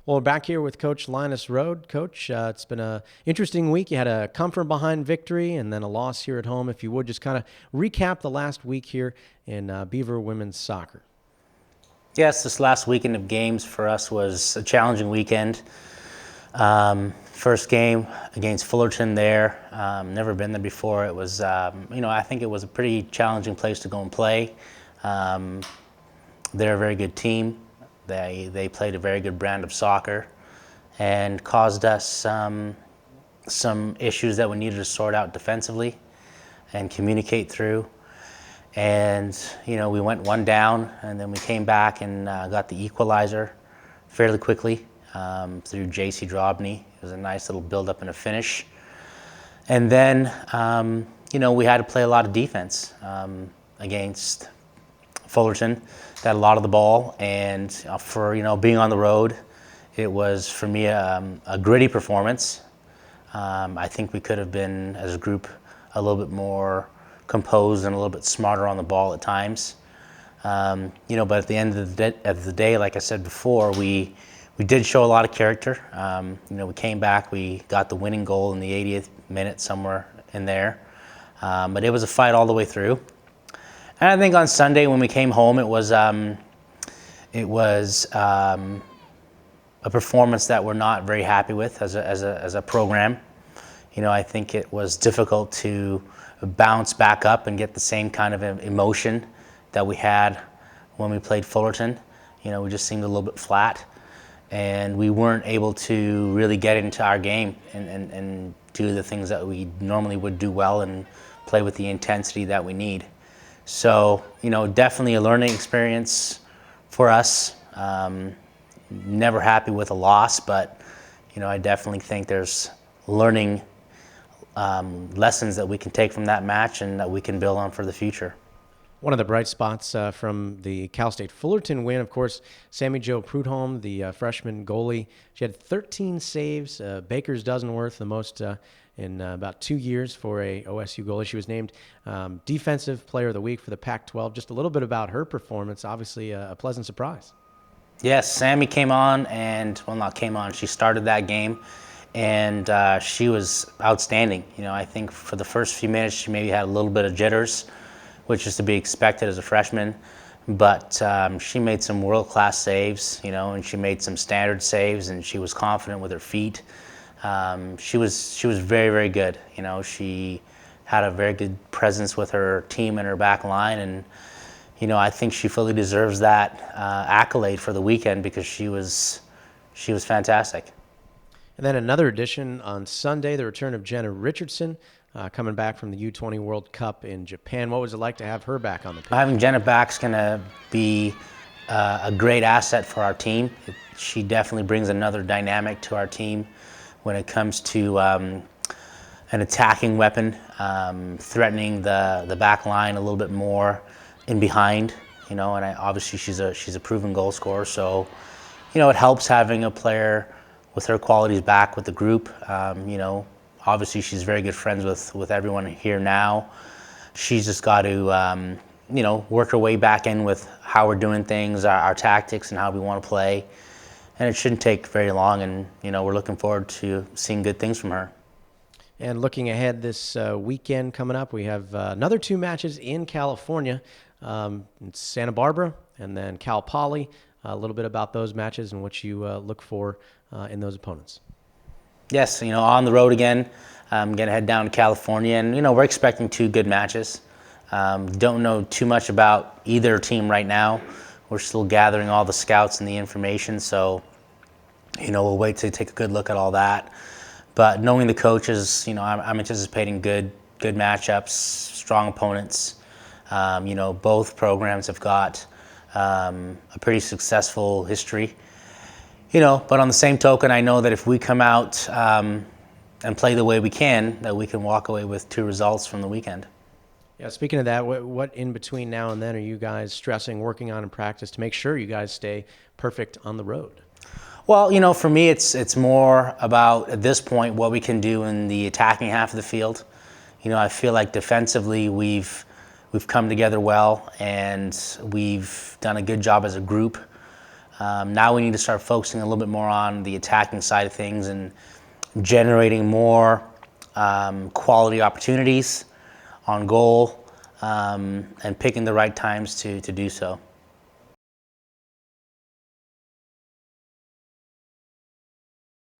Well, we're back here with Coach Linus Rhode. Coach, it's been an interesting week. You had a come from behind victory and then a loss here at home. If you would, just kind of recap the last week here in Beaver women's soccer. Yes, this last weekend of games for us was a challenging weekend. First game against Fullerton there. Never been there before. It was, I think it was a pretty challenging place to go and play. They're a very good team. They played a very good brand of soccer and caused us some issues that we needed to sort out defensively and communicate through. And, we went one down and then we came back and got the equalizer fairly quickly through J.C. Drobny. It was a nice little build-up and a finish. And then, we had to play a lot of defense against Fullerton. They had a lot of the ball, and for being on the road, it was for me a gritty performance. I think we could have been, as a group, a little bit more composed and a little bit smarter on the ball at times. But at the end of the day, like I said before, we did show a lot of character. We came back, we got the winning goal in the 80th minute, somewhere in there. But it was a fight all the way through. And I think on Sunday when we came home, it was a performance that we're not very happy with as a program. I think it was difficult to bounce back up and get the same kind of emotion that we had when we played Fullerton. We just seemed a little bit flat, and we weren't able to really get into our game and do the things that we normally would do well and play with the intensity that we need. So, definitely a learning experience for us. Never happy with a loss, but, I definitely think there's learning lessons that we can take from that match and that we can build on for the future. One of the bright spots from the Cal State Fullerton win, of course, Sammy Jo Prudhomme, the freshman goalie. She had 13 saves, Baker's dozen worth, the most in about 2 years for a OSU goalie. She was named Defensive Player of the Week for the Pac-12. Just a little bit about her performance, obviously a pleasant surprise. Yes, Sammy came on she started that game, and she was outstanding. I think for the first few minutes she maybe had a little bit of jitters, which is to be expected as a freshman, but she made some world-class saves, and she made some standard saves, and she was confident with her feet. She was very, very good. She had a very good presence with her team and her back line, and I think she fully deserves that accolade for the weekend because she was fantastic. And then another addition on Sunday, the return of Jenna Richardson, coming back from the U20 World Cup in Japan. What was it like to have her back on the pitch? Having Jenna back is going to be a great asset for our team. She definitely brings another dynamic to our team when it comes to an attacking weapon, threatening the back line a little bit more in behind, and obviously she's a proven goal scorer, so it helps having a player with her qualities back with the group. Obviously she's very good friends with everyone here now. She's just got to work her way back in with how we're doing things, our tactics, and how we want to play. And it shouldn't take very long, and we're looking forward to seeing good things from her. And looking ahead this weekend coming up, we have another 2 matches in California. It's Santa Barbara and then Cal Poly. A little bit about those matches and what you look for in those opponents. Yes, on the road again. I'm going to head down to California, and we're expecting 2 good matches. Don't know too much about either team right now. We're still gathering all the scouts and the information, so we'll wait to take a good look at all that. But knowing the coaches, I'm anticipating good matchups, strong opponents. Both programs have got a pretty successful history. But on the same token, I know that if we come out and play the way we can, that we can walk away with 2 results from the weekend. Yeah, speaking of that, what in between now and then are you guys stressing, working on in practice to make sure you guys stay perfect on the road? Well, for me, it's more about, at this point, what we can do in the attacking half of the field. I feel like defensively we've come together well, and we've done a good job as a group. Now we need to start focusing a little bit more on the attacking side of things and generating more quality opportunities on goal, and picking the right times to do so.